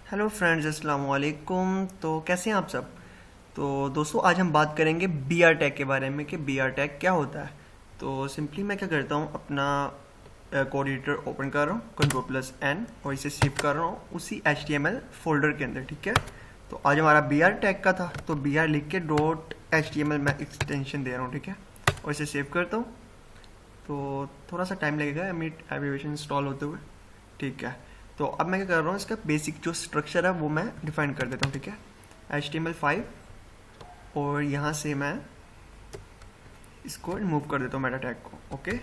Hello friends, अस्सलाम वालेकुम। तो कैसे हैं आप सब। तो दोस्तों, आज हम बात करेंगे बी आर टैग के बारे में कि बी आर टैग क्या होता है। तो सिंपली मैं क्या करता हूँ, अपना कोड एडिटर ओपन कर रहा हूँ, Ctrl+N, और इसे सेव कर रहा हूँ उसी HTML फोल्डर के अंदर। ठीक है, तो आज हमारा बी आर टैग का था, तो बी आर लिख के .html मैं एक्सटेंशन दे रहा हूँ। ठीक है, और इसे सेव करता हूँ। तो थोड़ा सा टाइम लगेगा एप्लीकेशन इंस्टॉल होते हुए। ठीक है, तो अब मैं क्या कर रहा हूँ, इसका बेसिक जो स्ट्रक्चर है वो मैं डिफाइन कर देता हूँ। ठीक है, HTML5, और यहाँ से मैं इसको रिमूव कर देता हूँ मेटा टैग को। ओके,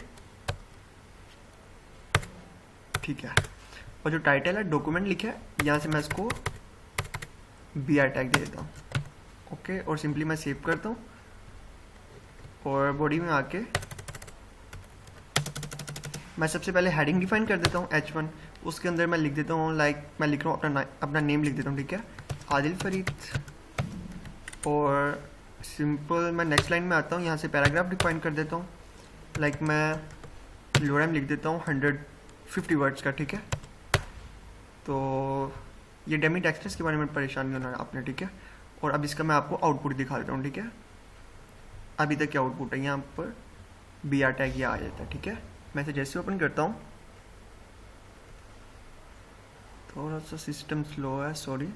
ठीक है, और जो टाइटल है डॉक्यूमेंट लिखा है, यहाँ से मैं इसको बी आर टैग दे देता हूँ। ओके, और सिंपली मैं सेव करता हूँ, और बॉडी में आके मैं सबसे पहले हेडिंग डिफाइन कर देता हूँ H1। उसके अंदर मैं लिख देता हूँ, मैं लिख रहा हूँ अपना नेम लिख देता हूँ। ठीक है, आदिल फरीद। और सिंपल मैं नेक्स्ट लाइन में आता हूँ, यहाँ से पैराग्राफ डिफाइन कर देता हूँ। मैं लोरेम लिख देता हूँ 150 वर्ड्स का। ठीक है, तो ये डेमी टेक्स्ट के बारे में परेशान नहीं होना आपने। ठीक है, और अब इसका मैं आपको आउटपुट दिखा देता हूँ। ठीक है, अभी तक क्या आउटपुट है, यहाँ पर बी आर टैग ये आ जाता है। ठीक है, मैं इसे जैसे ओपन करता हूँ, थोड़ा सा सिस्टम स्लो है, सॉरी।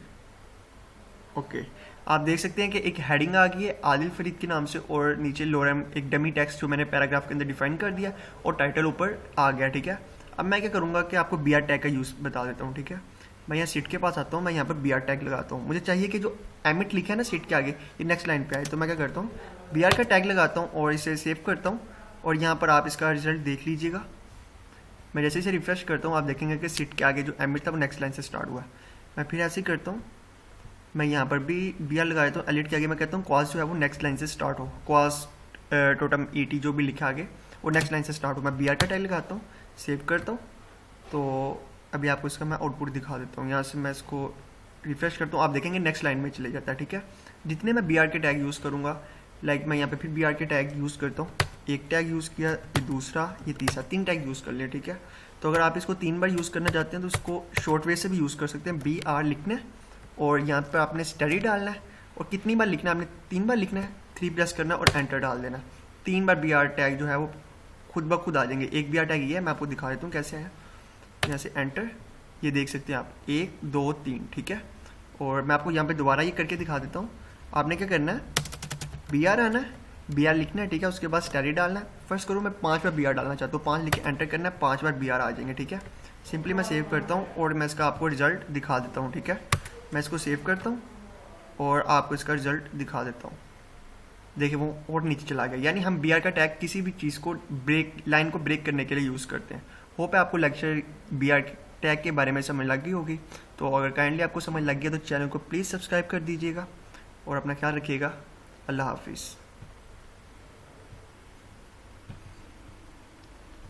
ओके, आप देख सकते हैं कि एक हेडिंग आ गई है आदिल फरीद के नाम से, और नीचे लोरेम एक डमी टेक्स्ट जो मैंने पैराग्राफ के अंदर डिफाइन कर दिया, और टाइटल ऊपर आ गया। ठीक है, अब मैं क्या करूँगा कि आपको बी आर टैग का यूज़ बता देता हूँ। ठीक है, मैं यहाँ सीट के पास आता हूँ, मैं यहाँ पर बी आर टैग लगाता हूँ। मुझे चाहिए कि जो एमिट लिखा है ना सीट के आगे, ये नेक्स्ट लाइन पे आए, तो मैं क्या करता हूँ, बी आर का टैग लगाता हूँ और इसे सेव करता हूँ। और यहाँ पर आप इसका रिजल्ट देख लीजिएगा। मैं जैसे इसे रिफ्रेश करता हूँ, आप देखेंगे कि सीट के आगे जो एमिट था वो नेक्स्ट लाइन से स्टार्ट हुआ है। मैं फिर ऐसे ही करता हूँ, मैं यहाँ पर भी बी आर लगा देता हूँ। एलिट के आगे मैं कहता हूँ कॉस्ट जो है वो नेक्स्ट लाइन से स्टार्ट हो, कॉस्ट टोटम ET जो भी लिखा आगे वो नेक्स्ट लाइन से स्टार्ट हो। मैं बी आर का टैग लगाता हूँ, सेव करता हूँ। तो अभी आपको इसका मैं आउटपुट दिखा देता हूँ। यहाँ से मैं इसको रिफ्रेश करता हूँ, आप देखेंगे नेक्स्ट लाइन में चले जाता है। ठीक है, जितने मैं बी आर के टैग यूज़ करूँगा, मैं यहाँ पे फिर बी आर के टैग यूज़ करता हूँ। एक टैग यूज़ किया, ये दूसरा, ये तीसरा, 3 टैग यूज़ कर लिया। ठीक है, तो अगर आप इसको 3 बार यूज़ करना चाहते हैं तो इसको शॉर्ट वे से भी यूज़ कर सकते हैं। बी आर लिखना, और यहाँ पर आपने स्टडी डालना है, और कितनी बार लिखना है आपने, 3 बार लिखना है, 3 प्रेस करना और एंटर डाल देना। 3 बार बी आर टैग जो है वो खुद ब खुद आ जाएंगे। एक बी आर टैग ये है, मैं आपको दिखा देता हूँ कैसे है। यहाँ से एंटर, ये देख सकते हैं आप, 1 2 3। ठीक है, और मैं आपको यहाँ पे दोबारा ये करके दिखा देता हूँ। आपने क्या करना है, बी आर आना है, बी आर लिखना है। ठीक है, उसके बाद स्टडी डालना है। फर्स्ट करूँ मैं 5 बार बी आर डालना चाहता हूँ, 5 लिख के एंटर करना है, 5 बार बी आर आ जाएंगे। ठीक है, सिंपली मैं सेव करता हूँ और मैं इसका आपको रिजल्ट दिखा देता हूँ। ठीक है, मैं इसको सेव करता हूँ और आपको इसका रिजल्ट दिखा देता हूँ। देखिए वो और नीचे चला गया, यानी हम बी आर का टैग किसी भी चीज़ को लाइन को ब्रेक करने के लिए यूज़ करते हैं। होप है आपको लेक्चर बी आर टैग के बारे में समझ लग गई होगी। तो अगर काइंडली आपको समझ लग गया तो चैनल को प्लीज़ सब्सक्राइब कर दीजिएगा, और अपना ख्याल रखिएगा। अल्लाह हाफिज़।